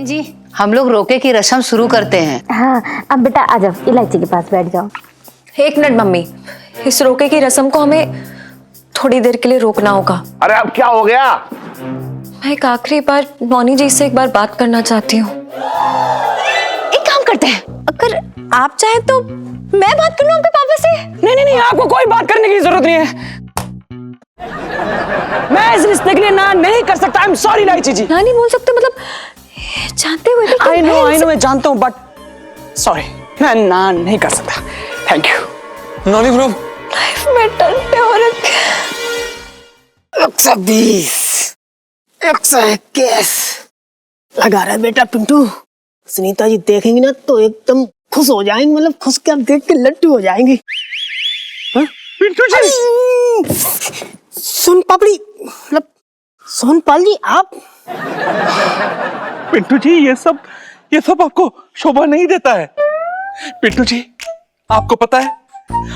बहन जी, हम लोग रोके की रस्म शुरू करते हैं। हाँ, अब बेटा आ जाओ, इलायची के पास बैठ जाओ। एक मिनट मम्मी, इस रोके की रस्म को हमें थोड़ी देर के लिए रोकना होगा। अरे अब क्या हो गया? मैं एक आखिरी बार नौनी जी से एक बार बात करना चाहती हूँ। एक काम करते हैं, अगर आप चाहें तो मैं बात कर लूं आपके पापा से। नहीं नहीं नहीं, आपको कोई बात करने की जरूरत नहीं है। मैं इस रिश्ते के लिए ना नहीं कर सकता। आई एम सॉरी इलायची जी। ना नहीं बोल सकते मतलब जानते हुए भी। आई नो मैं जानता हूँ, बट सॉरी, मैं ना नहीं कर सकता। Thank you. Noni bro, life में टंटे हो रखे। 120, 121 लगा रहा है बेटा पिंटू। सुनीता जी देखेंगी ना तो एकदम खुश हो जाएंगी, मतलब खुश क्या देख के लट्टू हो जाएंगी। पिंटू जी, सोन पापड़ी मतलब सोनपाल जी आप। पिंटू जी ये सब आपको शोभा नहीं देता है। पिंटू जी आपको पता है,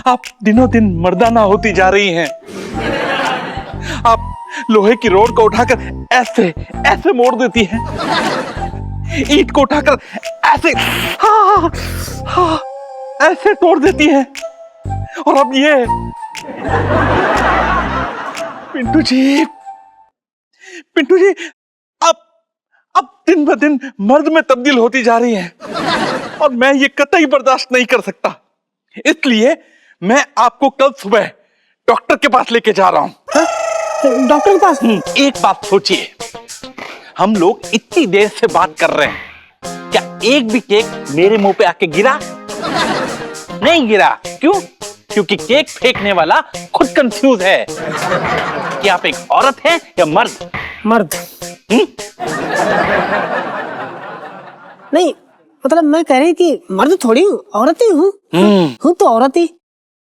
आप दिनों दिन मर्दाना होती जा रही हैं। आप लोहे की रोड को उठाकर ऐसे ऐसे मोड़ देती हैं, ईंट को उठाकर ऐसे हाँ ऐसे तोड़ देती हैं, और अब ये पिंटू जी अब दिन ब दिन मर्द में तब्दील होती जा रही हैं, और मैं ये कतई बर्दाश्त नहीं कर सकता। इसलिए मैं आपको कल सुबह डॉक्टर के पास लेके जा रहा हूं। डॉक्टर के पास? एक बात सोचिए, हम लोग इतनी देर से बात कर रहे हैं, क्या एक भी केक मेरे मुंह पे आके गिरा? नहीं गिरा। क्यों? क्योंकि केक फेंकने वाला खुद कंफ्यूज है कि आप एक औरत हैं या मर्द। मर्द? नहीं मतलब मैं कह रही थी मर्द थोड़ी हूँ, औरत ही हूँ तो औरत ही।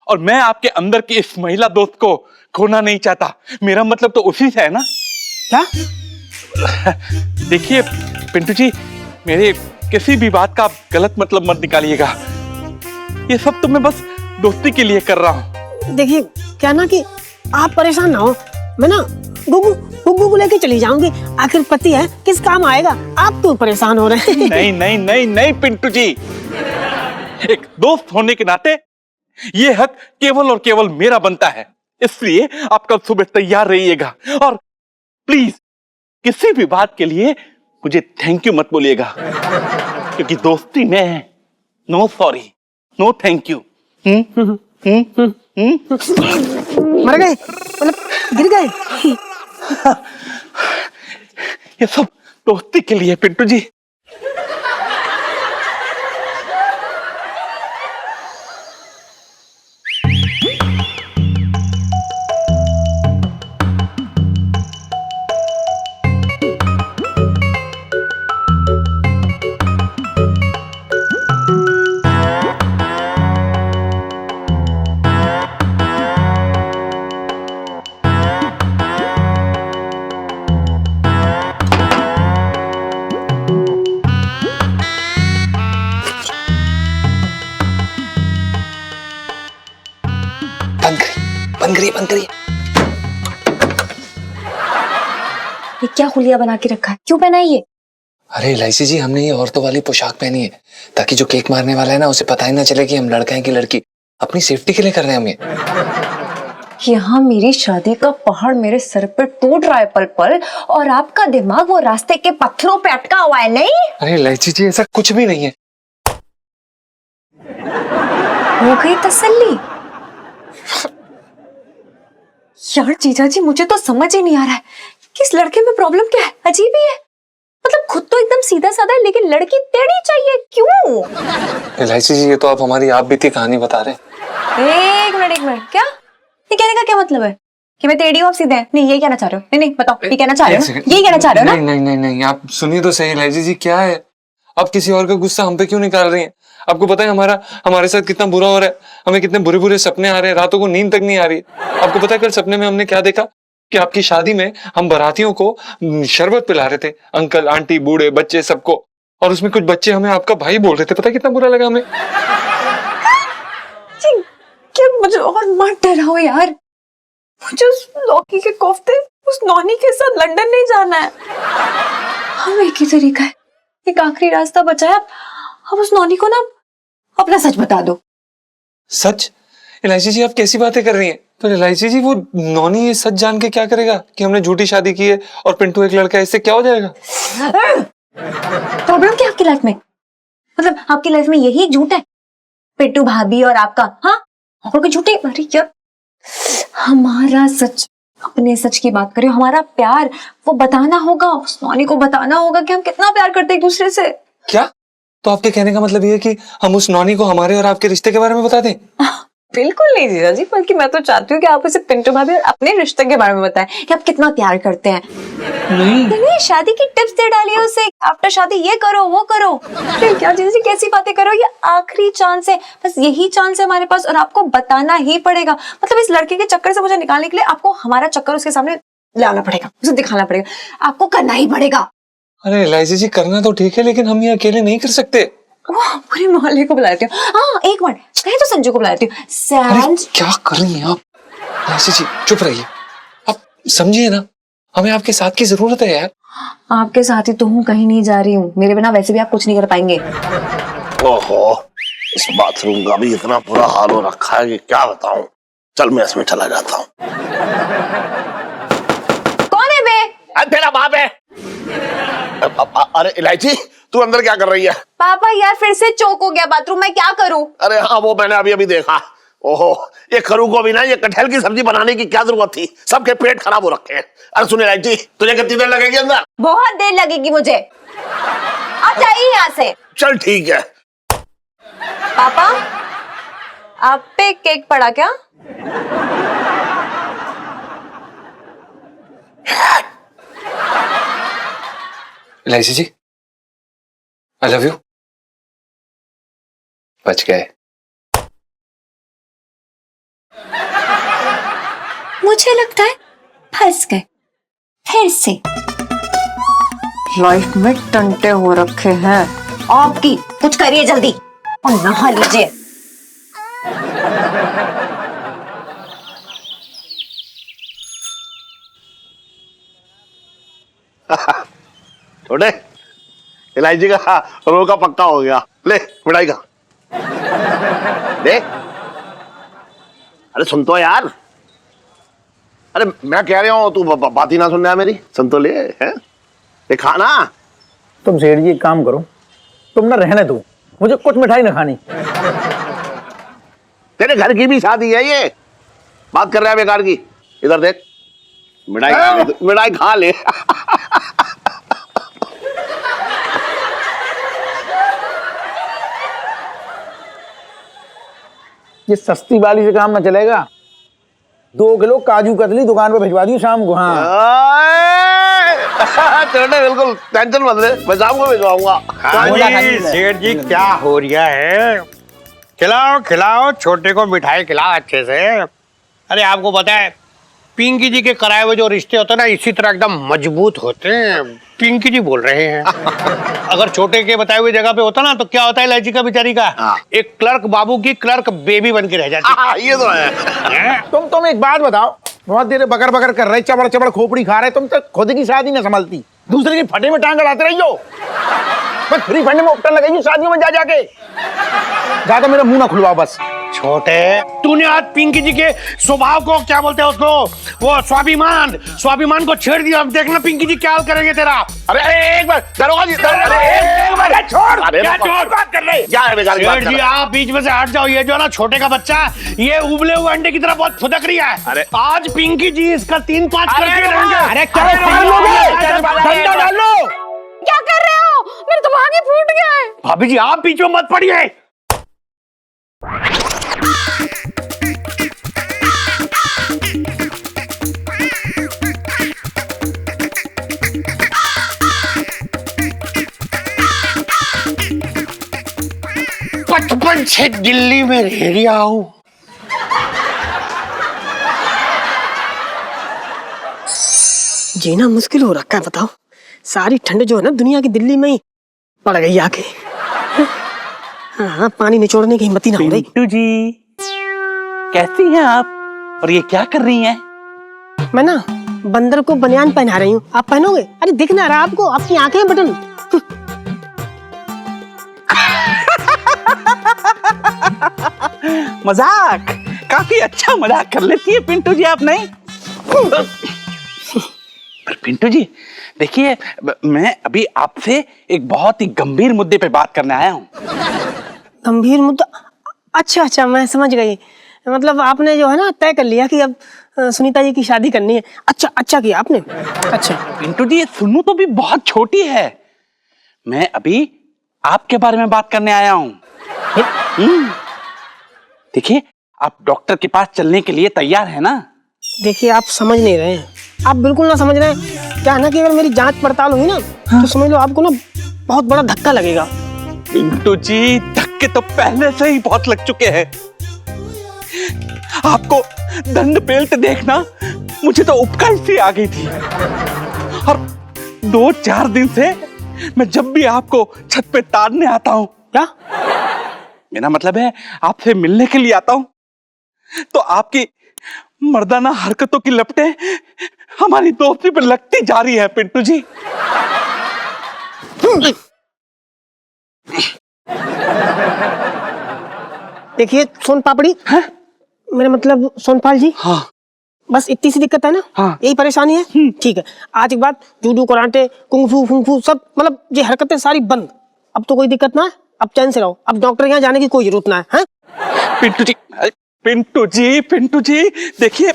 और मैं आपके अंदर की इस महिला दोस्त को खोना नहीं चाहता। मेरा मतलब तो उसी से है ना। क्या? देखिए पिंटू जी, मेरे किसी भी बात का आप गलत मतलब मत निकालिएगा। ये सब तो मैं बस दोस्ती के लिए कर रहा हूँ। देखिए क्या ना कि आप परेशान ना हो, मैं ना गुग्गू को लेके चली जाऊंगी। आखिर पति है, किस काम आएगा। आप तो परेशान हो रहे हैं। नहीं नहीं नहीं नहीं पिंटू जी, एक दोस्त होने के नाते ये हक केवल और केवल मेरा बनता है। इसलिए आप कल सुबह तैयार रहिएगा, और प्लीज किसी भी बात के लिए मुझे थैंक यू मत बोलिएगा, क्योंकि दोस्ती में है no sorry no thank you. मर गए मतलब गिर गए। ये सब दोस्ती के लिए पिंटू जी। बंद करिए। ये क्या हुलिया बना के रखा है, क्यों पहना है ये? अरे इलायची जी, हमने ये औरतों वाली पोशाक पहनी है ताकि जो केक मारने वाला है ना, उसे पता ही ना चले कि हम लड़का हैं कि लड़की। अपनी सेफ्टी के लिए कर रहे हैं हम ये। यहाँ मेरी शादी का पहाड़ मेरे सर पर टूट रहा है पल पल, और आपका दिमाग वो रास्ते के पत्थरों पे अटका हुआ है। नहीं अरे इलायची जी, ऐसा कुछ भी नहीं है। हो गई तसल्ली? यार जीजा जी, मुझे तो समझ ही नहीं आ रहा है कि इस लड़के में प्रॉब्लम क्या है। अजीब ही है, मतलब खुद तो एकदम सीधा साधा है, लेकिन लड़की टेढ़ी चाहिए, क्यों? इलायची जी, ये तो आप हमारी आप बीती कहानी बता रहे हैं। एक मिनट, क्या ये कहने का क्या मतलब है कि मैं टेढ़ी हूँ आप सीधे हैं? नहीं, ये कहना चाह रहे हो? नहीं बताओ, ये कहना चाह रहे हो? यही कहना चाह रहे हो ना? नहीं, आप सुनिए तो सही इलायची जी, क्या है? आप किसी और का गुस्सा हम पे क्यों निकाल रही हैं? आपको पता है हमारे साथ कितना बुरा हो रहा है, हमें कितने बुरे बुरे सपने आ रहे हैं, रातों को नींद तक नहीं आ रही है। आपको पता है कल सपने में हमने क्या देखा? कि आपकी शादी में हम बारातियों को शरबत पिला रहे थे, अंकल आंटी बूढ़े बच्चे सबको, और उसमें कुछ बच्चे हमें आपका भाई बोल रहे थे। पता है कितना बुरा लगा हमें? क्या मुझे और मत डराओ यार, मुझे उस लौकी के कोफ्ते उस नौनी के साथ लंदन नहीं जाना है। हम एक ही तरीका है, एक आखिरी रास्ता बचा है, अब उस नौनी को ना अपना सच बता दो। सच? इलायची जी आप कैसी बातें कर रही हैं? तो इलायची जी वो नौनी ये सच जान के क्या करेगा कि हमने झूठी शादी की है और पिंटू एक लड़का है, इससे क्या हो जाएगा? प्रॉब्लम क्या आपकी लाइफ में? मतलब आपकी लाइफ में यही झूठ है, पिंटू भाभी और आपका? हाँ, और कोई झूठी? अरे यार, हमारा सच, अपने सच की बात करें, हमारा प्यार वो बताना होगा, उस नौनी को बताना होगा कि हम कितना प्यार करते हैं एक दूसरे से। क्या? तो आपके कहने का मतलब ये है कि हम उस नौनी को हमारे और आपके रिश्ते के बारे में बता दें? बिल्कुल नहीं जीजा जी, बल्कि मैं तो चाहती हूँ कि आप उसे पिंटू भाभी और अपने रिश्ते के बारे में बताएं कि आप कितना प्यार करते हैं। नहीं, शादी की टिप्स दे डालिए उसे, आफ्टर शादी ये करो वो करो। अरे क्या जीजा जी कैसी बातें करो, ये आखिरी चांस है, बस यही चांस है हमारे पास और आपको बताना ही पड़ेगा। मतलब इस लड़के के चक्कर से मुझे निकालने के लिए आपको हमारा चक्कर उसके सामने लाना पड़ेगा, उसे दिखाना पड़ेगा, आपको करना ही पड़ेगा। अरे इलायची जी करना तो ठीक है, लेकिन हम ये अकेले नहीं कर सकते। पूरे मोहल्ले को बुला लेती हूँ। हाँ एक मिनट, कहे तो संजू को बुला लेती हूँ। अरे क्या कर रही हैं आप? इलायची जी चुप रहिए, आप समझिए ना, हमें आपके साथ की जरूरत है यार। आपके साथ ही तो हूँ, कहीं नहीं जा रही हूँ, मेरे बिना वैसे भी आप कुछ नहीं कर पाएंगे। ओहो, इस बाथरूम का भी इतना बुरा हाल हो रखा है कि क्या बताऊं। चल मैं इसमें चला जाता हूँ। कौन है बे? तेरा बाप है। अरे इलायची तू अंदर क्या कर रही है? पापा यार फिर से चोक हो गया बाथरूम में, क्या करूं? अरे हाँ वो मैंने अभी देखा। ओहो, ये खरू को भी ना ये कटहल की सब्जी बनाने की क्या जरूरत थी, सबके पेट खराब हो रखे हैं। अरे सुन इलायची, तुझे कितनी देर लगेगी अंदर? बहुत देर लगेगी मुझे, आप जाइए यहाँ से। चल ठीक है। पापा आप पे केक पड़ा क्या? इलायची जी आई लव यू। बच गए। मुझे लगता है फंस गए फिर से। लाइफ में टंटे हो रखे हैं आपकी, कुछ करिए जल्दी और नहा लीजिए। छोटे इलायची का रोका पक्का हो गया। ले मिठाई का दे। अरे सुन तो यार, अरे मैं कह रहा हूँ तू बात ही ना सुन रहा है मेरी, सुन तो ले। है ये खाना। तुम सेठ जी एक काम करो, तुम ना रहने दो, मुझे कुछ मिठाई ना खानी। तेरे घर की भी शादी है, ये बात कर रहा है बेकार की। इधर देख, मिठाई खा ले, मिठाई खा ले। ये सस्ती वाली से काम ना चलेगा। 2 किलो काजू कतली दुकान पे भिजवा दी शाम को। हाँ छोटे बिल्कुल टेंशन मत ले, मैं शाम को भिजवाऊंगा। सेठ जी क्या हो रहा है? खिलाओ खिलाओ छोटे को मिठाई खिलाओ अच्छे से। अरे आपको पता है पिंकी जी के कराए हुए जो रिश्ते होते हैं ना, इसी तरह एकदम मजबूत होते हैं। पिंकी जी बोल रहे हैं। अगर छोटे के बताए हुए जगह पे होता ना तो क्या होता है इलायची का बेचारी का, एक क्लर्क बाबू की क्लर्क बेबी बन के रह जाती। ये तो है। तुम एक बात बताओ, बहुत देर बकर बकर कर रहे, चबड़ चबड़ खोपड़ी खा रहे, तुम तो खुद की शादी न संभालती, दूसरे की फटे में टांग अड़ाते रही हो। बस फ्री फंड में उपटन लगाई शादियों में जा जाके। ज्यादा मेरा मुंह ना खुलवाओ बस। छोटे तूने आज पिंकी जी के स्वभाव को क्या बोलते हैं उसको, वो स्वाभिमान को छेड़ दिया। अब देखना पिंकी जी क्या करेंगे तेरा। अरे एक बार दरोगा जी, छोड़, अरे क्या छोड़ बात कर रहे? क्या है बेकार की बात कर जी रहे? आप बीच में से हट जाओ। ये जो है ना छोटे का बच्चा, ये उबले हुए अंडे की तरह बहुत फुदक रही है। अरे आज पिंकी जी इसका 3-5 करके रहेंगे। अरे क्या ठंडा डाल लो। क्या कर रहे हो? मेरे तो भागे फूट गया है। भाभी जी आप बीच में मत पड़िए। बचपन से दिल्ली में रह रहा हूँ। जीना मुश्किल हो रखा है, बताओ। सारी ठंड जो है ना दुनिया की दिल्ली में ही पड़ गई आके। हाँ, पानी निचोड़ने की हिम्मत ही ना हो रही। पिंटू जी कैसी हैं आप, और ये क्या कर रही हैं? मैं ना बंदर को बनियान पहना रही हूँ, आप पहनोगे? अरे दिख ना रहा आपको, आपकी आंखें हैं बटन। मजाक, काफी अच्छा मजाक कर लेती है पिंटू जी आप, नहीं? पर पिंटू जी देखिए, मैं अभी आपसे एक बहुत ही गंभीर मुद्दे पे बात करने आया हूँ। गंभीर मुद्दा? अच्छा अच्छा, मैं समझ गई। मतलब आपने जो है ना तय कर लिया कि अब सुनीता जी की शादी करनी है। अच्छा अच्छा किया आपने। अच्छा पिंटू जी, ये सुनू तो भी बहुत छोटी है। मैं अभी आपके बारे में बात करने आया हूँ। देखिए, आप डॉक्टर के पास चलने के लिए तैयार है ना? देखिए, आप समझ नहीं रहे हैं, आप बिल्कुल ना समझ रहे हैं। क्या है ना कि अगर मेरी जांच पड़ताल हुई ना, तो समझ लो आपको ना बहुत बड़ा धक्का लगेगा। पिंटू जी, धक्के तो पहले से ही बहुत लग चुके हैं। आपको दंड पेल्ट देखना मुझे तो उपकाई सी आ गई थी। और 2-4 दिन से मैं जब भी आपको छत पे ताड़ने आता हूं, क्या? मेरा मतलब है आपसे मिलने के लिए आता हूं, तो आपकी मर्दाना हरकतों की लपटें हमारी दोस्ती पर लगती जा रही है पिंटू जी। देखिए सोन पापड़ी, मेरा मतलब सोनपाल जी, हाँ बस इतनी सी दिक्कत है ना? हाँ। यही परेशानी है? ठीक है, आज के बाद जूडो, कराटे, कुंफू फुंफू सब, मतलब ये हरकतें सारी बंद। अब तो कोई दिक्कत ना है, अब चैन से रहो। अब डॉक्टर के यहाँ जाने की कोई जरूरत ना है। पिंटू जी, पिंटू जी, पिंटू जी देखिए,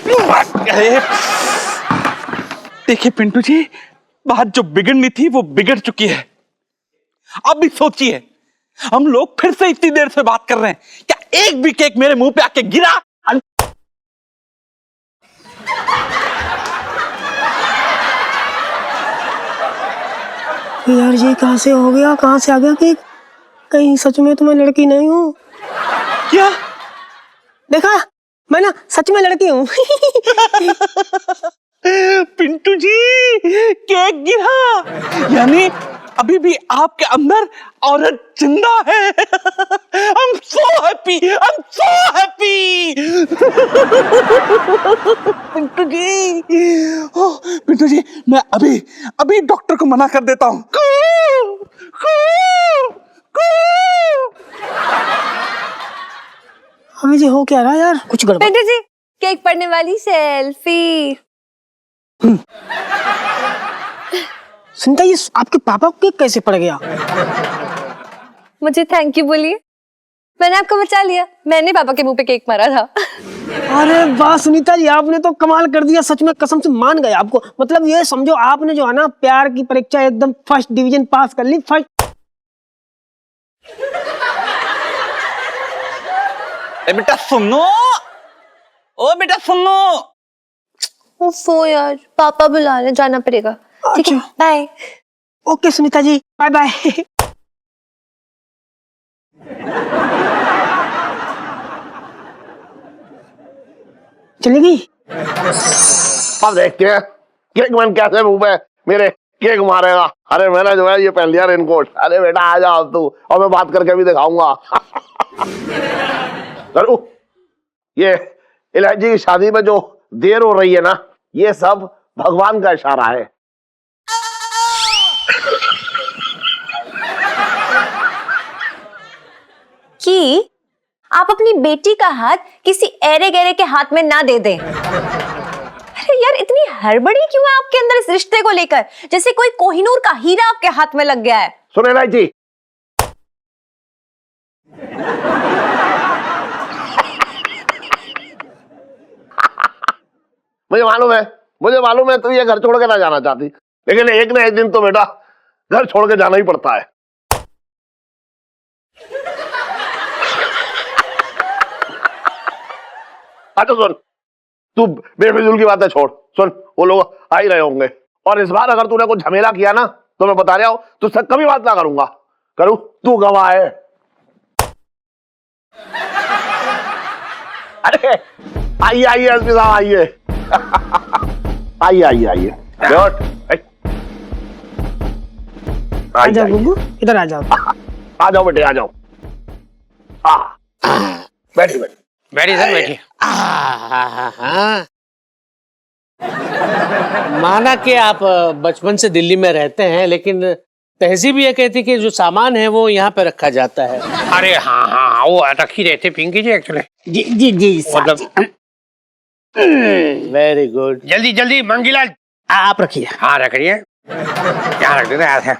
देखिए पिंटू जी, बात जो बिगड़नी थी वो बिगड़ चुकी है। अब भी सोचिए, हम लोग फिर से इतनी देर से बात कर रहे हैं, क्या एक भी केक मेरे मुंह पे आके गिरा? यार ये कहाँ से हो गया, कहाँ से आ गया कि कहीं सच में तो मैं लड़की नहीं हूँ? क्या? देखा, मैं ना सच में लड़की हूँ। पिंटू जी, केक गिरा, यानी अभी भी आपके अंदर औरत जिंदा है। I'm so happy, I'm so happy। Pintu ji, ओह, पिंटू जी, मैं अभी डॉक्टर को मना कर देता हूँ। हमें ये हो क्या रहा है यार, कुछ गड़बड़। पिंटू जी, केक पड़ने वाली सेल्फी। सुनता, ये आपके पापा को केक कैसे पड़ गया? मुझे थैंक यू बोलिए, मैंने आपको बचा लिया। मैंने पापा के मुंह पे केक मारा था। अरे वाह सुनीता जी, आपने तो कमाल कर दिया, सच में कसम से मान गए आपको। मतलब ये समझो, आपने जो है ना प्यार की परीक्षा एकदम फर्स्ट डिवीजन पास कर ली। फर्स्ट। बेटा सुनो, ओ बेटा सुनो। ओफो यार, पापा बुला रहे, जाना पड़ेगा। ठीक है, bye. Okay Sunita ji, bye bye. चलेगी? अब देखते हैं केक मैन कैसे मुंह पे मेरे केक मारेगा। अरे मैंने जो है ये पहन लिया रेनकोट। अरे बेटा आ जाओ तू, और मैं बात करके भी दिखाऊंगा। करूं? ये इलायची की शादी में जो देर हो रही है ना, ये सब भगवान का इशारा है। कि आप अपनी बेटी का हाथ किसी ऐरे गहरे के हाथ में ना दे दें। अरे यार, इतनी हड़बड़ी क्यों है आपके अंदर इस रिश्ते को लेकर, जैसे कोई कोहिनूर का हीरा आपके हाथ में लग गया है। सुने इलायची, मुझे मालूम है तू ये घर छोड़ के ना जाना चाहती, लेकिन एक ना एक दिन तो बेटा घर छोड़ के जाना ही पड़ता है। अच्छा सुन, तू बेफिजूल की बातें छोड़। सुन, वो लोग आ ही रहे होंगे, और इस बार अगर तूने कुछ झमेला किया ना, तो मैं बता रहा हूं तुझसे कभी बात ना करूंगा। करूं? तू गवाह है। अरे आइए आइए एसपी साहब, आइए। आइए आइए आइए, आ जाओ गुग्गू, इधर आ जाओ। आ जाओ बेटे, आ जाओ। बैठिए बैठिए। बैठिए सर, बैठिए। माना कि आप बचपन से दिल्ली में रहते हैं, लेकिन तहजीब ये कहती कि जो सामान है वो यहाँ पे रखा जाता है। अरे हाँ हाँ हाँ, वो रख ही रहते पिंकी जी एक्चुअली। जी जी जी मतलब वेरी गुड। जल्दी जल्दी मंगीलाल आप रखिए। हाँ रख रही है, यहाँ रख देना याद है।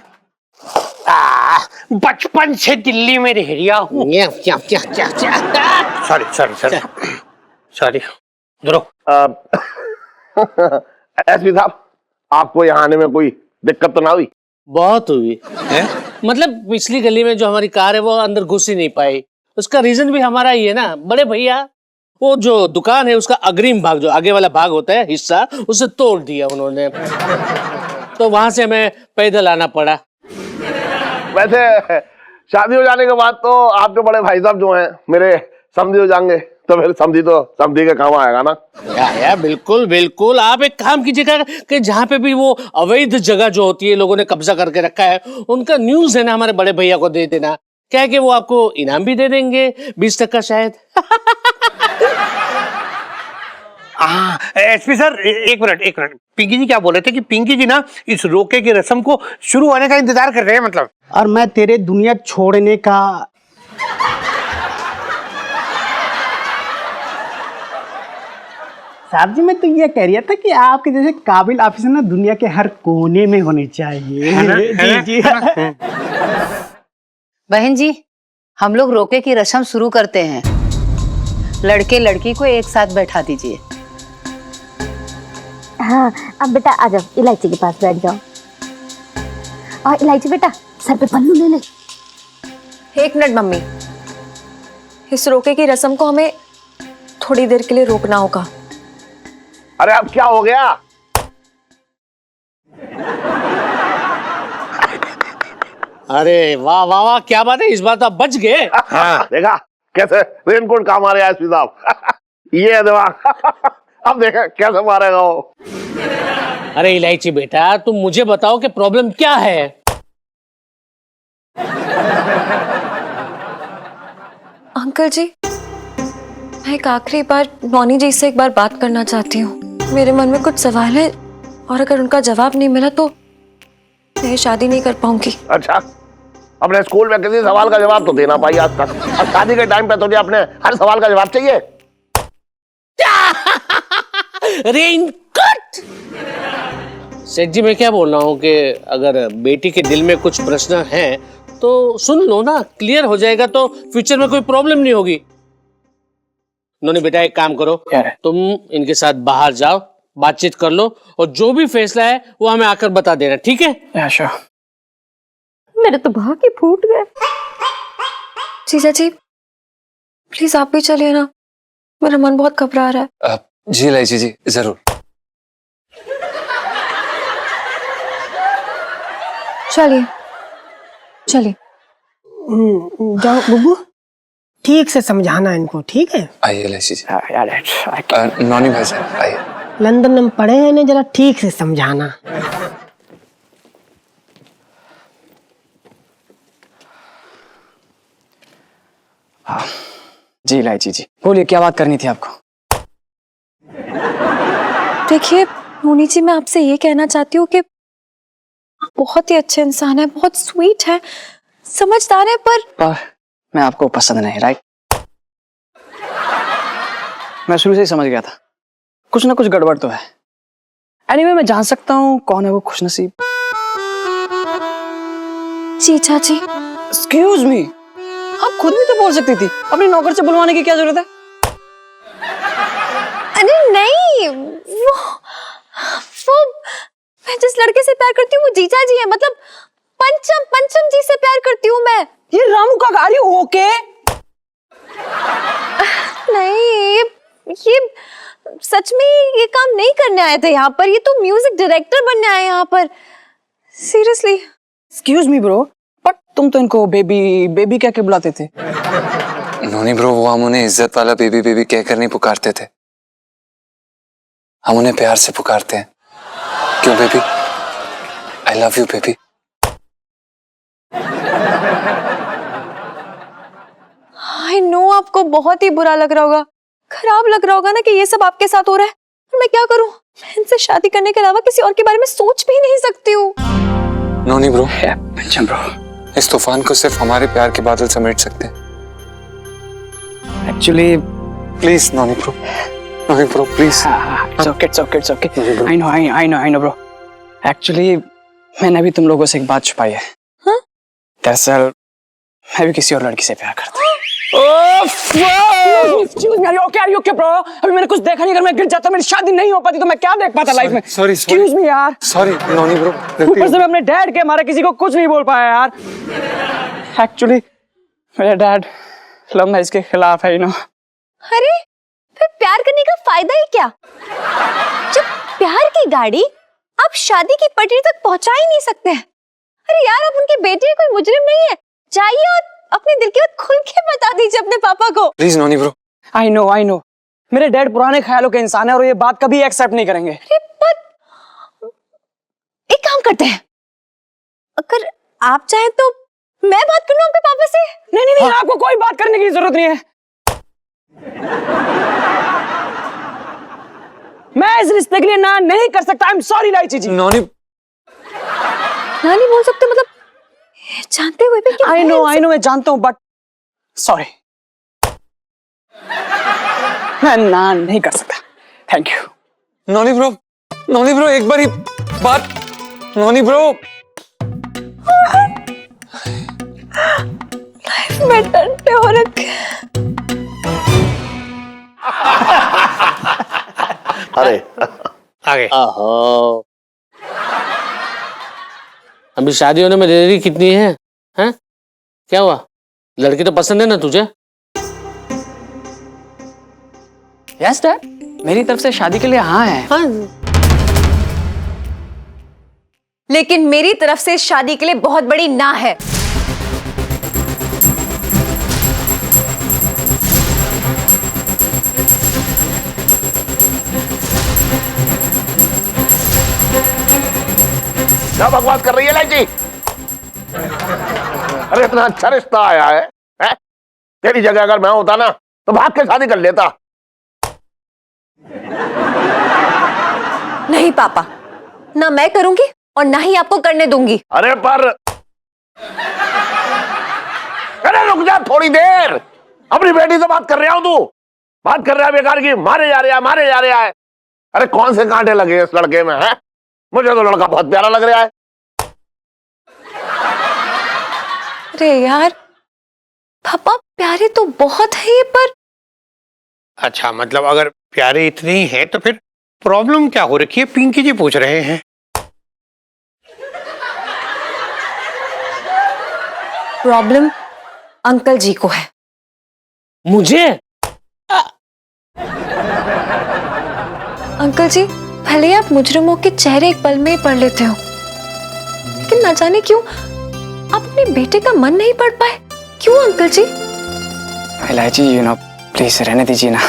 बचपन से दिल्ली में रह रिया हूँ। सॉरी सॉरी सॉरी सॉरी धरो। एसपी साहब, आपको यहाँ आने में कोई दिक्कत तो ना हुई? बहुत हुई है? मतलब पिछली गली में जो हमारी कार है वो अंदर घुस ही नहीं पाई। उसका रीजन भी हमारा ही है ना बड़े भैया। वो जो दुकान है उसका अग्रिम भाग, जो आगे वाला भाग होता है हिस्सा, उसे तोड़ दिया उन्होंने। तो वहां से हमें पैदल आना पड़ा। वैसे शादी हो जाने के बाद तो आपके बड़े भाई साहब जो हैं मेरे समधी हो जाएंगे, तो फिर समधी तो समधी के काम आएगा ना। या बिल्कुल बिल्कुल। आप एक काम कीजिएगा कि जहाँ पे भी वो अवैध जगह जो होती है लोगों ने कब्जा करके रखा है, उनका न्यूज़ है ना हमारे बड़े भैया को दे देना। क्या है कि वो आपको इनाम भी दे देंगे 20% शायद। हाँ एसपी सर, एक मिनट। पिंकी जी क्या बोल रहे थे कि पिंकी जी ना इस रोके की रस्म को शुरू होने का इंतजार कर रहे हैं मतलब। और मैं तेरे दुनिया छोड़ने का। साहब जी, मैं तो ये कह रहा था कि आपके जैसे काबिल ऑफिसर ना दुनिया के हर कोने में होने चाहिए। जी जी। बहन जी, हम लोग रोके की रस्म शुरू करते हैं। लड़के लड़की को एक साथ बैठा दीजिए। हाँ अब बेटा आ जाओ, इलायची के पास बैठ जाओ। और इलायची बेटा सर पे पल्लू ले ले। एक मिनट मम्मी, इस रोके की रस्म को हमें थोड़ी देर के लिए रोकना होगा। अरे अब क्या हो गया? अरे वाह वाह वाह, क्या बात है, इस बार तो आप बच गए। हाँ देखा कैसे रेनकोट काम आ रहा है एसपी साहब। ये है दिमाग। अब देखा कैसे मारेगा वो। अरे इलायची बेटा, तुम मुझे बताओ कि प्रॉब्लम क्या है। अंकल जी, मैं एक आखिरी बार नौनी जी से एक बार बात करना चाहती हूँ। मेरे मन में कुछ सवाल है और अगर उनका जवाब नहीं मिला तो मैं शादी नहीं कर पाऊंगी। अच्छा, अपने स्कूल में किसी सवाल का जवाब तो देना पाई आज तक, अब शादी के टाइम पे तो अपने हर सवाल का जवाब चाहिए। रेनकोट। सेठ जी, मैं क्या बोल रहा हूँ कि अगर बेटी के दिल में कुछ प्रश्न है तो सुन लो ना, क्लियर हो जाएगा तो फ्यूचर में कोई प्रॉब्लम नहीं होगी। नोनी बेटा एक काम करो, तुम इनके साथ बाहर जाओ, बातचीत कर लो और जो भी फैसला है वो हमें आकर बता देना, ठीक है? मेरे तो भाग ही फूट गए। जीजा जी प्लीज आप भी चलिए ना, मेरा मन बहुत घबरा रहा है। जी इलायची जी जरूर। चलिए चलिए। जाओ बुब्बू, ठीक से समझाना इनको, ठीक है? आइए इलायची जी। नौनी भाई साहब आइए। लंदन में पढ़े हैं ना, जरा ठीक से समझाना। जी इलायची जी, बोलिए क्या बात करनी थी आपको? देखिए नोनी जी, मैं आपसे ये कहना चाहती हूँ कि बहुत ही अच्छे इंसान है, बहुत स्वीट है, समझदार है, पर मैं आपको पसंद नहीं, राइट? मैं शुरू से ही समझ गया था कुछ ना कुछ गड़बड़ तो है। एनीवे, मैं जान सकता हूँ कौन है वो खुशनसीब? जी चाची। एक्सक्यूज मी, आप खुद भी तो बोल सकती थी, अपनी नौकर से बुलवाने की क्या जरूरत है? अरे नहीं, वो मैं जिस लड़के से प्यार करती हूँ वो जीजा जी है, मतलब पंचम जी से प्यार करती हूँ मैं। ये रामू का गाड़ी ओके? नहीं, ये सच में ये काम नहीं करने आए थे यहाँ पर, ये तो म्यूजिक डायरेक्टर बनने आए यहाँ पर, seriously. Excuse me bro, but तुम तो इनको बेबी बेबी कह के बुलाते थे। नोनी ब्रो, वो हम उन्हें इज्जत वाला बेबी बेबी कहकर नहीं पुकारते थे, हम उन्हें प्यार से पुकारते हैं। क्यों baby? I love you baby. I know आपको बहुत ही बुरा लग रहा होगा, खराब लग रहा होगा ना कि ये सब आपके साथ हो रहा है, पर मैं क्या करूं? मैं इनसे शादी करने के अलावा किसी और के बारे में सोच भी नहीं सकती हूँ। नॉनी ब्रो, पंचम ब्रो, इस तूफान को सिर्फ हमारे प्यार के बादल समेट सकते हैं। Actually please Noni bro, Noni bro please. it's okay. I know bro. Actually मैंने अभी तुम लोगों से एक बात छुपाई है। हाँ? दरअसल मैं भी किसी और लड़की से प्यार करता हूँ। Okay, bro? अभी मैंने कुछ देखा नहीं, अगर मैं गिर जाता मेरी शादी नहीं हो पाती तो मैं क्या देख पाता लाइफ में। सॉरी Excuse me यार। सॉरी नॉनी ब्रो, ऊपर से मैं अपने डैड के मारे किसी को कुछ नहीं बोल पाया यार। एक्चुअली मेरा डैड लव मैरिज के खिलाफ है, अरे फिर प्यार करने का फायदा ही क्या? जब प्यार की गाड़ी आप शादी की पटरी तक पहुंचा ही नहीं सकते हैं। अरे यार, आप उनके बेटे कोई मुजरिम नहीं है। जाइए और अपने दिल की बात खुल के बता दीजिए अपने पापा को। Please Noni bro. I know मेरे डैड पुराने ख्यालों के इंसान है और ये बात कभी एक्सेप्ट नहीं करेंगे। अरे पर एक काम करते हैं, अगर आप चाहे तो मैं बात कर लूं आपके पापा से। नहीं, आपको कोई बात करने की जरूरत नहीं है। मैं इस रिश्ते के लिए ना नहीं कर सकता। आई एम सॉरी इलायची जी। नॉनी नानी बोल सकते, मतलब जानते हुए भी। आई नो मैं जानता हूं, बट सॉरी, मैं ना नहीं कर सकता। Thank you. नॉनी ब्रो एक बार ही बात। नॉनी ब्रो, लाइफ में टंटे हो रखे। अरे आगे ओहो, अभी शादी होने में देरी कितनी है? हैं? क्या हुआ? लड़की तो पसंद है ना तुझे? यस डैड, मेरी तरफ से शादी के लिए हाँ है। लेकिन मेरी तरफ से शादी के लिए बहुत बड़ी ना है। क्या बकवास कर रही है लाइची? अरे इतना अच्छा रिश्ता आया है, हैं? तेरी जगह अगर मैं होता ना तो भाग के शादी कर लेता। नहीं पापा, ना मैं करूंगी और ना ही आपको करने दूंगी। अरे पर अरे रुक जा थोड़ी देर, अपनी बेटी से बात कर रहा हूं। तू बात कर रहा है बेकार की, मारे जा रहा है। अरे कौन से कांटे लगे इस लड़के में, है? मुझे तो लड़का बहुत प्यारा लग रहा है। अरे यार पापा, प्यारे तो बहुत है ये, पर अच्छा, मतलब अगर प्यारे इतने ही हैं तो फिर प्रॉब्लम क्या हो रखी है? पिंकी जी पूछ रहे हैं। प्रॉब्लम अंकल जी को है। मुझे? अंकल जी, भले ही आप मुजरिमों के चेहरे एक पल में ही पढ़ लेते हो, लेकिन ना जाने क्यों आप अपने बेटे का मन नहीं पढ़ पाए। क्यों अंकल जी? इलायची प्लीज रहने दीजिए ना।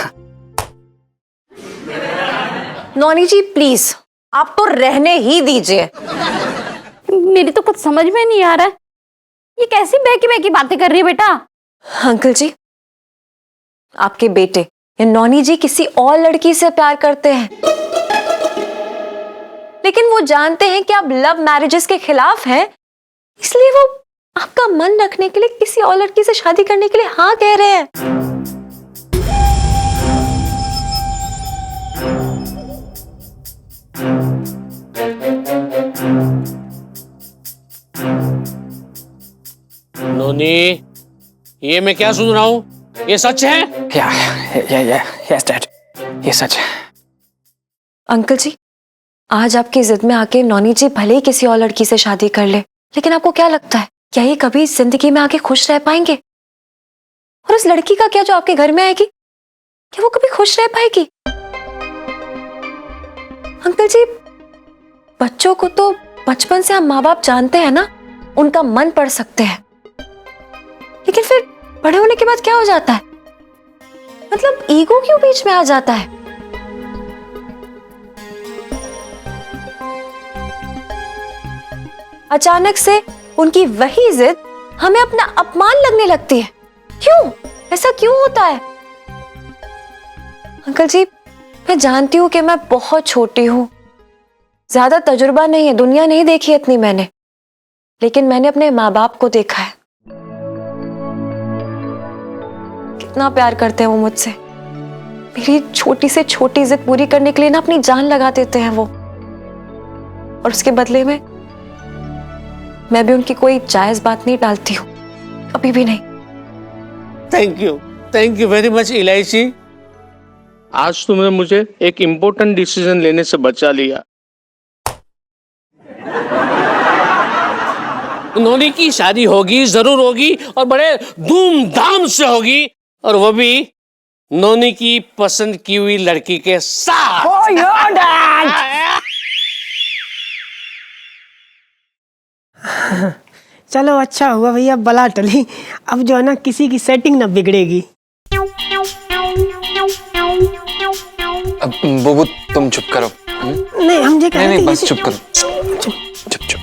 नॉनी जी प्लीज, आप तो रहने ही दीजिए। मेरी तो कुछ समझ में नहीं आ रहा है, ये कैसी बहकी बातें कर रही है बेटा? अंकल जी, आपके बेटे या नॉनी जी किसी और लड़की से प्यार करते हैं, लेकिन वो जानते हैं कि आप लव मैरिजेस के खिलाफ हैं, इसलिए वो आपका मन रखने के लिए किसी और लड़की से शादी करने के लिए हाँ कह रहे हैं। नोनी, ये मैं क्या सुन रहा हूँ? ये सच है? यस डैड, ये सच है। अंकल जी, आज आपकी जिद में आके नॉनी जी भले ही किसी और लड़की से शादी कर ले, लेकिन आपको क्या लगता है, क्या ये कभी जिंदगी में आके खुश रह पाएंगे? और उस लड़की का क्या जो आपके घर में आएगी, क्या वो कभी खुश रह पाएगी? अंकल जी, बच्चों को तो बचपन से हम माँ बाप जानते हैं ना, उनका मन पढ़ सकते हैं, लेकिन फिर बड़े होने के बाद क्या हो जाता है? मतलब ईगो क्यों बीच में आ जाता है? अचानक से उनकी वही जिद हमें अपना अपमान लगने लगती है। क्यों? ऐसा क्यों होता है? अंकल जी, मैं जानती हूं कि मैं बहुत छोटी हूं, ज्यादा तजुर्बा नहीं है, दुनिया नहीं देखी इतनी मैंने, लेकिन मैंने अपने माँ बाप को देखा है, कितना प्यार करते हैं वो मुझसे। मेरी छोटी से छोटी जिद पूरी करने के लिए ना अपनी जान लगा देते हैं वो, और उसके बदले में मैं भी उनकी कोई जायज बात नहीं टालती हूँ, कभी भी नहीं। थैंक यू वेरी मच इलायची। आज तुमने मुझे एक इम्पोर्टेंट डिसीजन लेने से बचा लिया। नोनी की शादी होगी, जरूर होगी, और बड़े धूमधाम से होगी, और वो भी नोनी की पसंद की हुई लड़की के साथ। Oh, your dad! चलो अच्छा हुआ भैया, बला टली। अब जो है ना किसी की सेटिंग ना बिगड़ेगी। अब बुबू तुम चुप करो। नहीं हम ये कह रहे नहीं थे बस जैसे- चुप करो। चुप चुप चुप।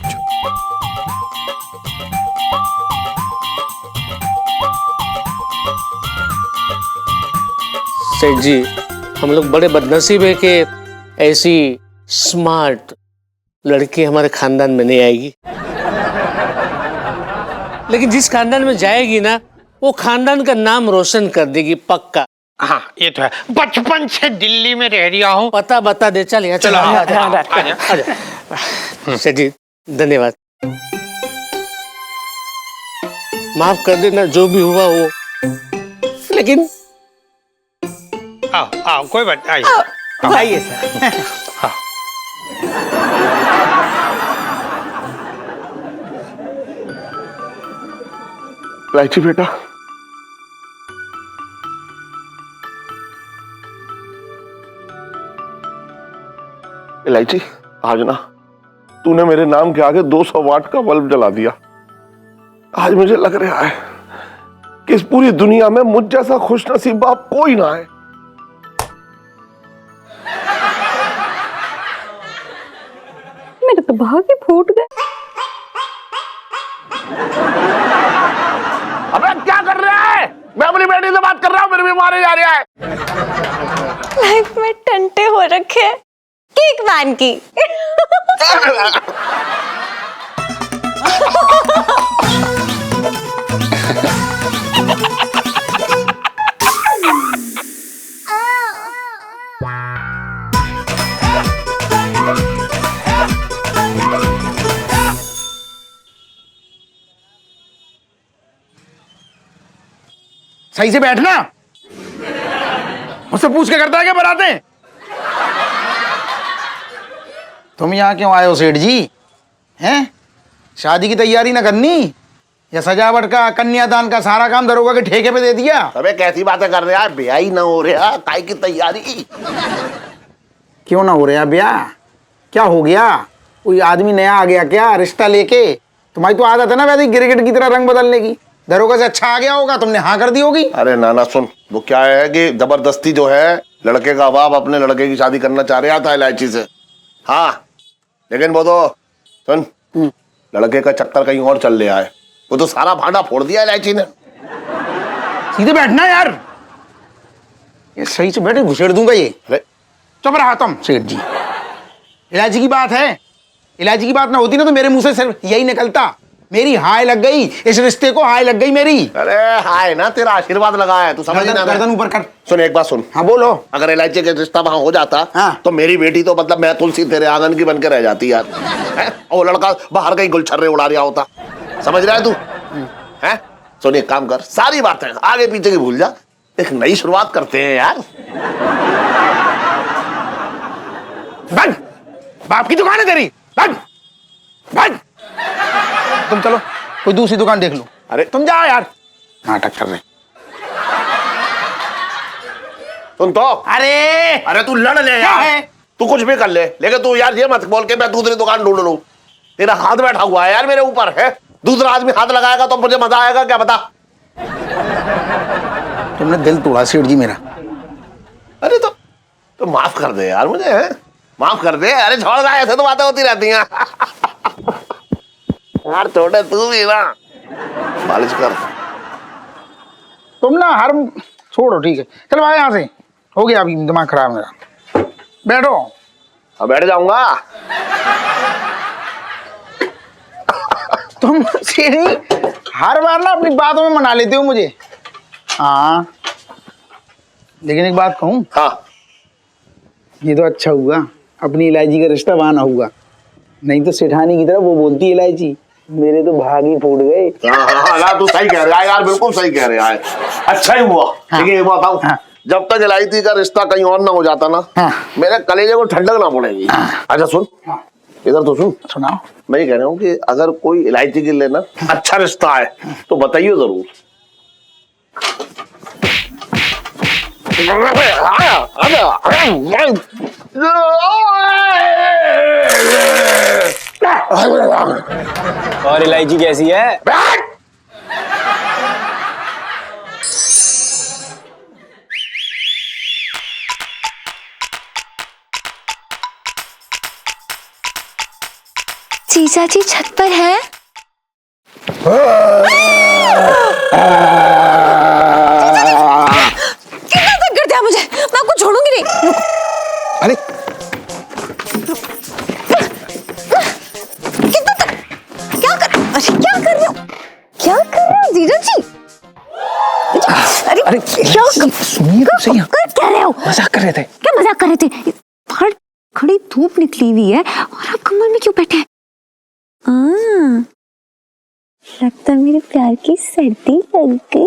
सेठ जी, हम लोग बड़े बदनसीब है कि ऐसी स्मार्ट लड़की हमारे खानदान में नहीं आएगी, लेकिन जिस खानदान में जाएगी ना, वो खानदान का नाम रोशन कर देगी पक्का। हाँ ये तो है, बचपन से दिल्ली में रह रहा हूँ। पता बता दे, चल यहाँ चलो। सेठ जी धन्यवाद, माफ कर देना जो भी हुआ वो, लेकिन आओ आओ, कोई बात आइए आइए सर। इलायची बेटा, इलायची आज ना तूने मेरे नाम के आगे 200 वाट का बल्ब जला दिया। आज मुझे लग रहा है कि इस पूरी दुनिया में मुझ जैसा खुशनसीब बाप कोई ना है। मेरे तो भाग ही फूट गए। अबे क्या कर रहा है? मैं अपनी बेटी से बात कर रहा हूँ, मेरे भी मारे जा रहा है। लाइफ में टंटे हो रखे हैं केक मैन की। सही से बैठना, मुझसे पूछ के करता है क्या बराते? तुम यहाँ क्यों आए हो सेठ जी? हैं शादी की तैयारी ना करनी, या सजावट का कन्यादान का सारा काम दरोगा के ठेके पे दे दिया? अबे कैसी बातें कर रहा है, ब्याह ही ना हो रहा, काय की तैयारी? क्यों ना हो रहा ब्याह? क्या हो गया? कोई आदमी नया आ गया क्या रिश्ता लेके? तुम्हारी तो आदत है ना वैसे गिरगिट की तरह रंग बदलने की। दरोगा से अच्छा आ गया होगा, तुमने हाँ कर दी होगी। अरे नाना सुन, वो क्या है कि जबरदस्ती जो है लड़के का बाप अपने लड़के की शादी करना चाह रहा था इलायची से। हाँ लेकिन वो तो सुन, लड़के का चक्कर कहीं और चल रहा है, वो तो सारा भांडा फोड़ दिया इलायची ने। सीधे बैठना यार, ये सही से बैठे घुसेड़ दूंगा ये। अरे चुप रहा तुम सेठ जी। इलायची की बात है, इलायची की बात ना होती ना तो मेरे मुंह से सिर्फ यही निकलता, मेरी हाय लग गई, इस रिश्ते को हाय लग गई मेरी। अरे हाय ना, तेरा आशीर्वाद लगा है, तू समझ ना। गर्दन ऊपर कर। सुन एक बात सुन। हाँ बोलो। अगर इलायची का रिश्ता वहां हो जाता हाँ। तो मेरी बेटी तो मतलब मैं तुलसी तेरे आंगन की बनकर रह जाती यार, है? और वो लड़का बाहर कहीं गुलछर्रे उड़ा रहा होता। समझ रहा है तू? है? सुन एक काम कर, सारी बातें आगे पीछे की भूल जा, एक नई शुरुआत करते हैं यार। बंद, बाप की दुकान है तेरी, बंद बंद। तुम चलो कोई दूसरी दुकान देख लो। अरे तुम जाओ यार, नाटक कर रहे। सुन तो, अरे अरे तू लड़ ले क्या यार, है? तू कुछ भी कर ले, लेकिन तू यार ये मत बोल के मैं दूसरी दुकान ढूंढ लूं। तेरा हाथ बैठा हुआ है यार मेरे ऊपर, है? दूसरा आदमी हाथ लगाएगा तो मुझे मजा आएगा क्या बता? तुमने दिल तोड़ा सेठ जी मेरा। अरे तो माफ कर दे यार मुझे, है? माफ कर दे। अरे छोड़ दे, ऐसे तो बातें होती रहती हैं। यार छोटे तू भी ना मालिश कर। तुम ना हर छोड़ो, ठीक है चलो भाई यहाँ से, हो गया अभी दिमाग खराब मेरा। बैठो। अब बैठ जाऊंगा। तुम सीढ़ी हर बार ना अपनी बातों में मना लेते हो मुझे। हाँ लेकिन एक बात कहूँ, हाँ ये तो अच्छा हुआ अपनी इलायची का रिश्ता बहाना हुआ, नहीं तो सेठानी की तरह वो बोलती है इलायची, मेरे तो भाग ही फूट गए। हाँ यार तू सही कह रहा है यार, बिल्कुल सही कह रहा है। अच्छा ही हुआ। लेकिन एक बात बताऊं, जब तक इलायची का रिश्ता कहीं और ना हो जाता ना, मेरे कलेजे को ठंडक ना पड़ेगी। अच्छा सुन, इधर तो सुन। सुनाओ। मैं ये कह रहा हूँ कि अगर कोई इलायची के लिए ना अच्छा रिश्ता है तो बताइए जरूर। और इलायची कैसी है? जीजा जी छत पर है। कितना तक करते हैं मुझे, मैं आपको छोड़ूंगी नहीं। अरे कितना तक, क्या कर रहे हो? क्या कर रहे हो जीजा जी? अरे क्या सुनिए तो सही, क्या रहे हो? मजाक कर रहे थे। क्या मजाक कर रहे थे? बाहर खड़ी धूप निकली हुई है और आप कमर में क्यों बैठे हैं? लगता है मेरे प्यार की सर्दी लग गई।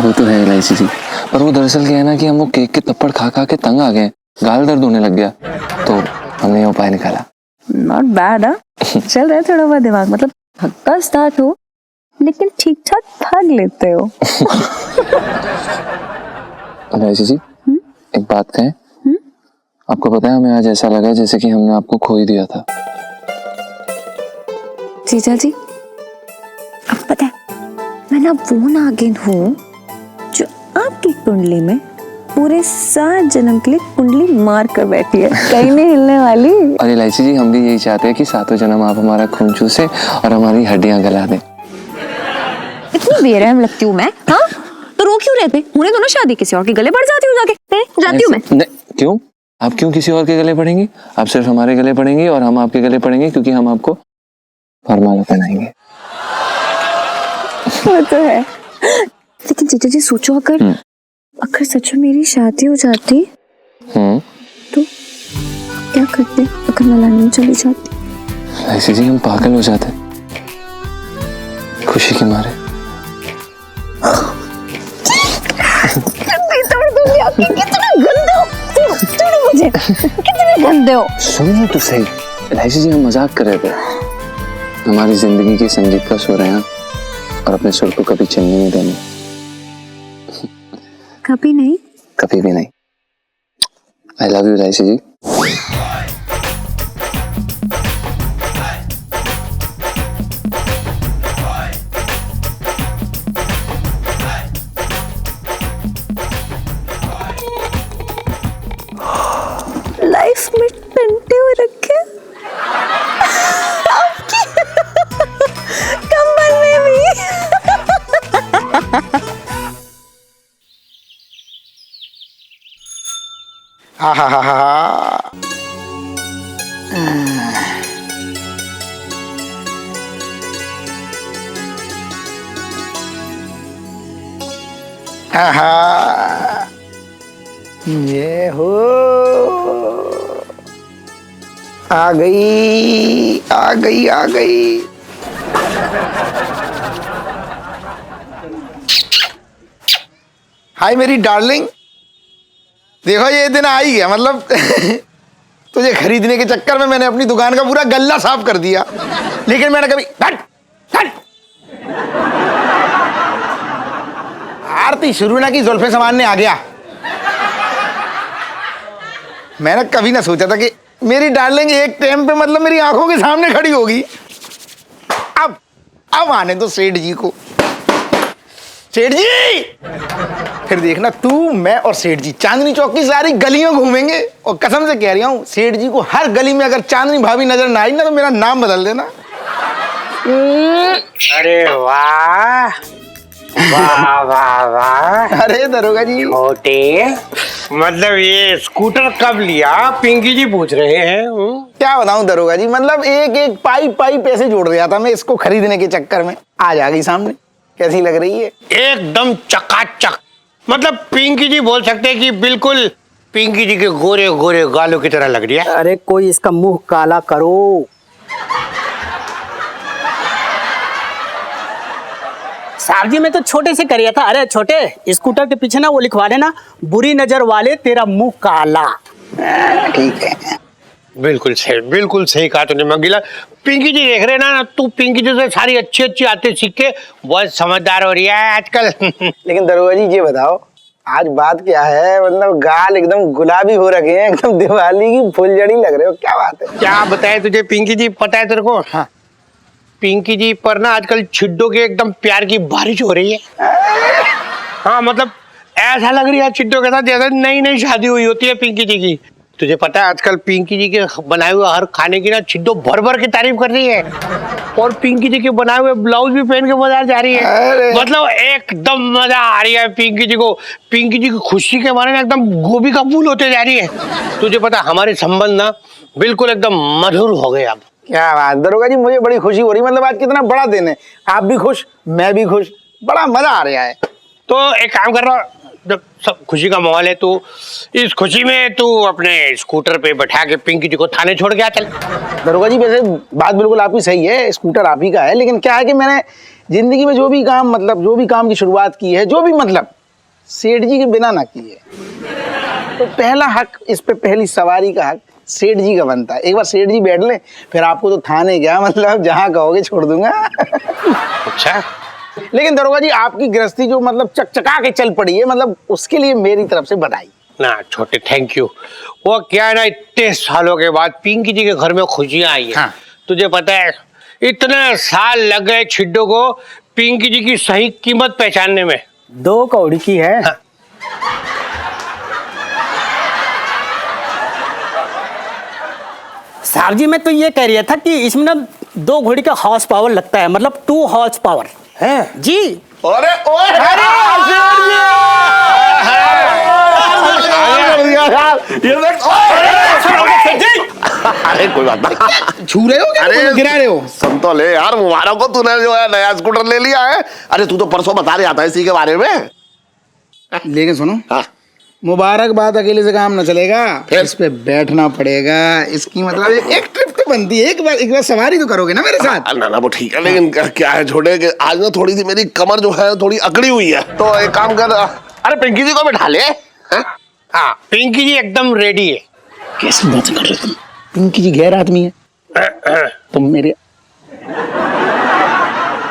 वो तो है इलायची जी, पर वो दरअसल क्या है ना कि हम वो केक के थप्पड़ खा खा के तंग आ गए, गाल दर्द होने लग गया, तो हमने ये उपाय निकाला। Not bad. चल रहा है थोड़ा बहुत दिमाग, मतलब थक्का स्टार्ट हो लेकिन ठीक ठाक भाग लेते हो। इलायची जी एक बात कहें, आपको पता है हमें आज ऐसा लगा जैसे कि हमने आपको खो ही दिया था। जीजा जी आपको पता है मैं ना वो नागिन हूँ जो आपकी कुंडली में पूरे 7 जन्म के लिए कुंडली मार कर बैठी है, कहीं नहीं हिलने वाली। और इलायची जी हम भी यही चाहते हैं कि 7 जन्म आप हमारा खून चूसे और हमारी हड्डियां गला दें। इतनी बेरहम लगती हूँ मैं? हाँ तो रो क्यों रहते? होने दो ना शादी, किसी और के गले बढ़ जाती हूँ जाके। जाती हूँ मैं। नहीं, क्यों? आप क्यों किसी और के गले पड़ेंगी? आप सिर्फ हमारे गले पड़ेंगी और हम आपके गले पड़ेंगे, क्योंकि हम आपको फरमाला पहनाएंगे। वो तो है, लेकिन जीजा जी सोचो अगर सच में मेरी शादी हो जाती तो क्या करते अगर मैं लंदन चली जाती? ऐसे जी हम पागल हो जाते खुशी के मारे। कितने गंदे हो, छोड़ो मुझे, कितने गंदे हो। सुनिए तो सही, इलायची जी हम मजाक कर रहे थे, हमारी जिंदगी के संगीत का सुर है और अपने सुर को कभी चलने नहीं देना। कभी नहीं, कभी भी नहीं। आई लव यू इलायची जी। लाइफ में टंटे हो रखे कमर में भी। हा हा हा हा। आहा, ये हो आ गई आ गई आ गई। हाय मेरी डार्लिंग, देखो ये दिन आ ही गया, मतलब तुझे खरीदने के चक्कर में मैंने अपनी दुकान का पूरा गल्ला साफ कर दिया, लेकिन मैंने कभी आरती शुरू ना की, जुल्फे सामान्य आ गया। मैंने कभी ना सोचा था कि मेरी डार्लिंग एक टाइम पे मतलब मेरी आंखों के सामने खड़ी होगी। अब आने दो सेठ जी को। सेठ जी, फिर देखना तू, मैं और सेठ जी चांदनी चौक की सारी गलियों घूमेंगे, और कसम से कह रही हूँ सेठ जी को हर गली में अगर चांदनी भाभी नजर ना आई ना तो मेरा नाम बदल देना। अरे वाह वाह वाह वाह। अरे दरोगा जी, छोटे, मतलब ये स्कूटर कब लिया? पिंकी जी पूछ रहे हैं। क्या बताऊं दरोगा जी, मतलब एक एक पाई पाई पैसे जोड़ रहा था मैं इसको खरीदने के चक्कर में। आज आ गई सामने, कैसी लग रही है? एकदम चकाचक। मतलब पिंकी जी बोल सकते हैं कि बिल्कुल पिंकी जी के गोरे गोरे गालों की तरह लग रही है। अरे कोई इसका मुंह काला करो। साहब जी मैं तो छोटे से करिया था। अरे छोटे, स्कूटर के पीछे ना वो लिखवा देना, बुरी नजर वाले तेरा मुंह काला। ठीक है, बिल्कुल सही कहा तूने मंगीला। पिंकी जी देख रहे ना, तू पिंकी जी से सारी अच्छी अच्छी आते सीख के बहुत समझदार हो रही है आजकल। लेकिन दरोगा जी ये बताओ आज बात क्या है? मतलब गाल एकदम गुलाबी हो रखे हैं, एकदम दिवाली की फुलझड़ी लग रहे हो, क्या बात है? क्या बताए तुझे पिंकी जी, पता है तेरे को? हाँ। पिंकी जी पर ना आजकल छिड्डों के एकदम प्यार की बारिश हो रही है। हाँ मतलब ऐसा लग रही है छिड्डों के साथ जैसे नई नई शादी हुई होती है पिंकी जी की। तुझे पता है आजकल पिंकी जी के बनाए हुए हर खाने की ना छिड्डो भर भर की तारीफ कर रही है, और पिंकी जी के बनाए हुए ब्लाउज भी पहन के बाजार जा रही है। मतलब एकदम मजा आ रही है पिंकी जी को। पिंकी जी की खुशी के मारे ना एकदम गोभी का फूल होते जा रही है। तुझे पता हमारे संबंध ना बिल्कुल एकदम मधुर हो गए अब। क्या बात दरोगा जी, मुझे बड़ी खुशी हो रही। मतलब आज कितना बड़ा दिन है, आप भी खुश, मैं भी खुश, बड़ा मजा आ रहा है। तो एक काम कर रहा, जब सब खुशी का माहौल है तो इस खुशी में तू अपने स्कूटर पे बैठा के पिंकी जी को थाने छोड़ के आ चल। दरोगा जी वैसे बात बिल्कुल आपकी सही है, स्कूटर आप ही का है, लेकिन क्या है कि मैंने जिंदगी में जो भी काम की शुरुआत की है, जो भी मतलब सेठ जी के बिना ना की है, तो पहला हक इस पे, पहली सवारी का हक सेठ जी का बनता है। एक बार सेठ जी बैठ ले, फिर आपको तो थाने क्या मतलब जहाँ कहोगे छोड़ दूंगा। अच्छा, लेकिन दरोगा जी आपकी गृहस्थी जो मतलब चकचका के चल पड़ी है, मतलब उसके लिए मेरी तरफ से बधाई। ना छोटे थैंक यू। वो क्या है ना, इतने सालों के बाद पिंकी जी के घर में खुशियां आई है। हाँ। तुझे पता है इतने साल लग गए छिड्डो को पिंकी जी की सही कीमत पहचानने में। 2 कौड़ी की है। हाँ। साहब जी मैं तो ये कह रहा था कि इसमें ना 2 घोड़ी का हॉर्स पावर लगता है, मतलब 2 हॉर्स पावर है जी। अरे ओए ये देख, अरे कोई बात नहीं, छू रहे हो क्या? अरे गिरा रहे हो? संतोल है यार, मुबारक हो, तूने जो है नया स्कूटर ले लिया है। अरे तू तो परसों बता रहा था इसी के बारे में। लेकिन सुनो, हाँ मुबारकबाद अकेले से काम न चलेगा, फिर? इस पे बैठना पड़ेगा। इसकी मतलब एक ट्रिप तो बनती है, एक बार सवारी तो करोगे ना मेरे साथ। ना ना वो ठीक है, लेकिन क्या है छोटे कि आज ना थोड़ी सी मेरी कमर जो है थोड़ी अकड़ी हुई है, तो एक काम कर, अरे पिंकी जी को बैठा ले। हाँ पिंकी जी एकदम रेडी है। कैसी बात कर रहे तुम? पिंकी जी गैर आदमी है, तुम मेरे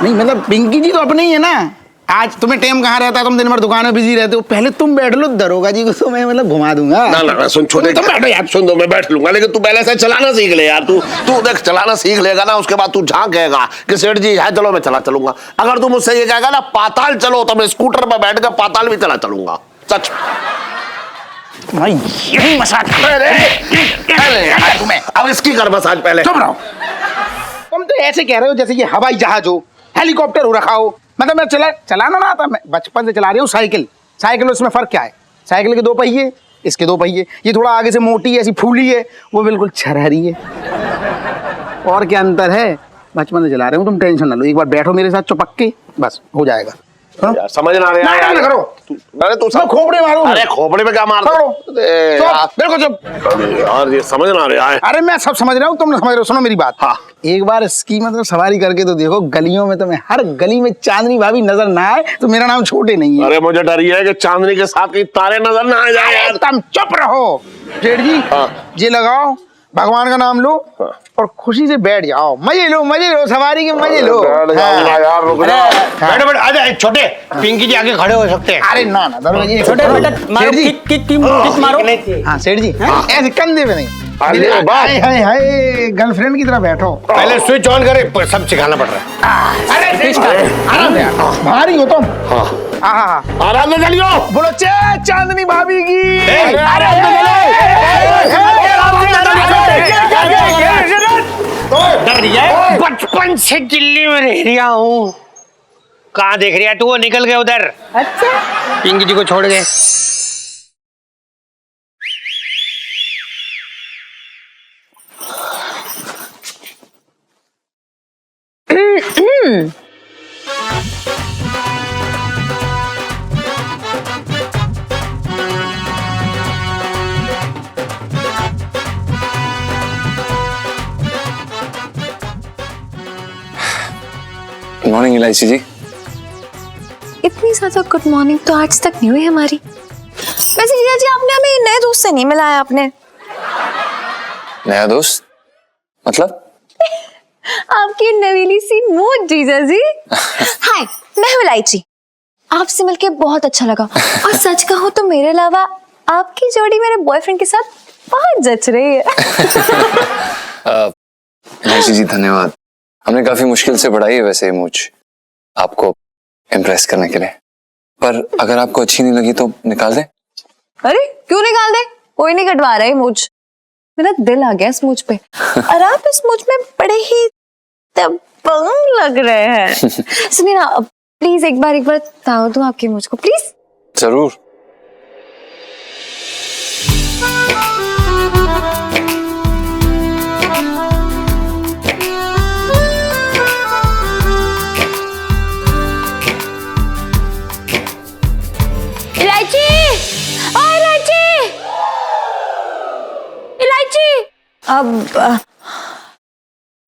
नहीं, मतलब पिंकी जी तो अपने ही है ना। आज तुम्हें टाइम कहाँ रहता है, तुम दिन भर दुकान में बिजी रहते हो। पहले तुम बैठ लो, दरोगा जी को तो मैं मतलब घुमा दूंगा। ना ना ना सुन छोटे, तुम बैठो यार, सुन दो मैं बैठ लूंगा, लेकिन तू पहले से चलाना सीख ले यार। तू देख चलाना सीख लेगा ना, उसके बाद तू जहाँ कहेगा कि सेठ जी है चलो मैं चला चलूंगा। अगर तू मुझसे ये कहेगा ना पाताल चलो, तो मैं स्कूटर पर बैठ कर पाताल भी चला चलूंगा, सच। भाई यही मसाज तुम्हें। अब इसकी कर मसाज पहले। चुप रहो। तुम तो ऐसे कह रहे हो जैसे ये हवाई जहाज हो, हेलीकॉप्टर हो रखा हो। मतलब मैं चलाना ना आता, मैं बचपन से चला रही हूँ साइकिल। उसमें फर्क क्या है? साइकिल के 2 पहिए, इसके 2 पहिए। ये थोड़ा आगे से मोटी है, ऐसी फूली है, वो बिल्कुल छरहरी है। और क्या अंतर है? बचपन से चला रहे हूँ, तुम टेंशन ना लो। एक बार बैठो मेरे साथ चुपक के, बस हो जाएगा। यार समझ ना रहा ना, यार। ना करो। अरे तू मैं खोपड़ी मारूं। अरे खोपड़ी में क्या मारता बिल्कुल चुप। यार ये समझ ना रहा है। अरे मैं सब समझ रहा हूँ, तुम ना समझ रहे हो। सुनो मेरी बात। हाँ। एक बार इसकी मतलब सवारी करके तो देखो, गलियों में तुम्हें हर गली में चांदनी भाभी नजर ना आए तो मेरा नाम छोटे नहीं है। अरे मुझे डर ये है कि चांदनी के साथ कहीं तारे नजर ना आ जाए यार। तुम चुप रहो जेठ जी। हाँ। ये लगाओ, भगवान का नाम लो और खुशी से बैठ जाओ। मजे लो, सवारी के मजे लो। यार रुक जा। बैठो आजा छोटे, पिंकी जी आगे खड़े हो सकते हैं। अरे ना दरोगा जी, छोटे बेटा मारो, किक मारो। हाँ सेठ जी, ऐसे कंधे पे नहीं। अरे बाप। हाय गर्लफ्रेंड की तरह बैठो। पहले स्विच ऑन करे, सब सिखाना पड़ रहा है। अरे आराम से, भारी हो तुम। हाँ आराम से चलियो। बोलो चांदनी भाभी की। बचपन से दिल्ली में रह रहा हूँ। कहाँ देख रहा है तू? वो निकल गए उधर। अच्छा पिंकी जी को छोड़ गए। गुड मॉर्निंग इलायची जी। इतनी ज्यादा गुड मॉर्निंग तो आज तक नहीं हुई हमारी। वैसे जीजा जी आपने हमें नए दोस्त से नहीं मिलाया आपने। नया दोस्त मतलब? आपकी नवीली सी मूड जीजा जी। हाय, मैं हूँ इलायची। आपसे मिलके बहुत अच्छा लगा और सच कहूँ तो मेरे अलावा आपकी जोड़ी मेरे बॉयफ्रेंड के साथ बहुत जच रही है। इलायची जी धन्यवाद। हमने काफी मुश्किल से बढ़ाई है वैसे ये मूछ आपको इम्प्रेस करने के लिए, पर अगर आपको अच्छी नहीं लगी तो निकाल दें। अरे क्यों निकाल दे, कोई नहीं कटवा रहा है मूछ। मेरा दिल आ गया इस मूछ पे और आप इस मूछ में बड़े ही दबंग लग रहे हैं। सुनिए ना, प्लीज एक बार ताऊ दूं आपकी मूछ को प्लीज। जरूर। इलायची, ओ इलायची, इलायची,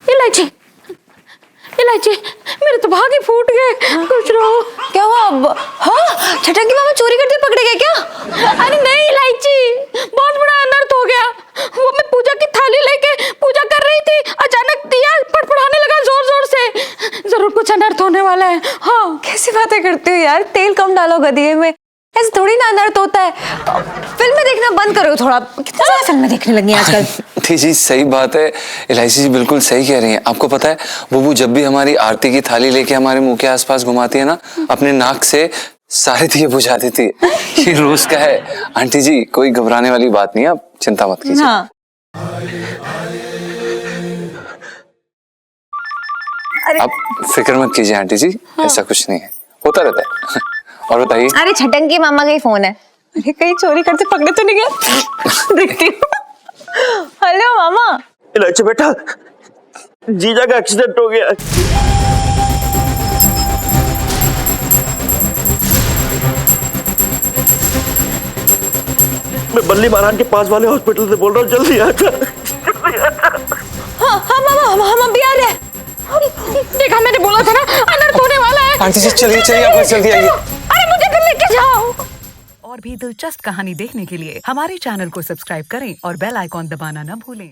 इलायची, इलायची, मेरे तो भाग ही फूट गए। कुछ रहो। क्या हुआ अब? हाँ, छटंगी मामा चोरी करते पकड़े गए क्या? अरे नहीं इलायची, बहुत बड़ा अनर्थ हो गया। वो मैं पूजा की थाली लेके पूजा कर रही थी, अचानक दिया फड़फड़ाने लगा जोर जोर से। जरूर कुछ अनर्थ होने वाला है। हाँ, कैसी बातें करते हो यार, तेल कम डालोगा दिए में, ऐसे थोड़ी ना अनर्थ होता है। फिल्में देखना बंद करो थोड़ा, कितना सारी फिल्में देखने लगी आजकल। जी सही बात है, इलायची जी बिल्कुल सही कह रही हैं। आपको पता है बुबू जब भी हमारी आरती की थाली लेके हमारे मुंह के आसपास घुमाती है ना, अपने नाक से सारे दिए बुझा देती है। ये रोज का है। आंटी जी कोई घबराने वाली बात नहीं है, आप चिंता मत कीजिए। हाँ। आप फिक्र मत कीजिए आंटी जी, ऐसा कुछ नहीं है, होता रहता है। और बताइए। अरे छटंगी मामा का ही फोन है। अरे कहीं चोरी करते पकड़े तो नहीं गया? देखती हूँ। हेलो मामा। इलायची बेटा, जीजा का एक्सीडेंट हो गया। मैं बल्ली महाराज के पास वाले हॉस्पिटल से बोल रहा हूँ, जल्दी आ जा। हाँ मामा, हम अभी आ रहे हैं। देखा मैंने बोला था ना अनर्थ होने वाला है। आंटी जी चलिए चलिए, आप जल्दी आइए। अरे मुझे फिर लेके जाओ। और भी दिलचस्प कहानी देखने के लिए हमारे चैनल को सब्सक्राइब करें और बेल आइकॉन दबाना न भूलें।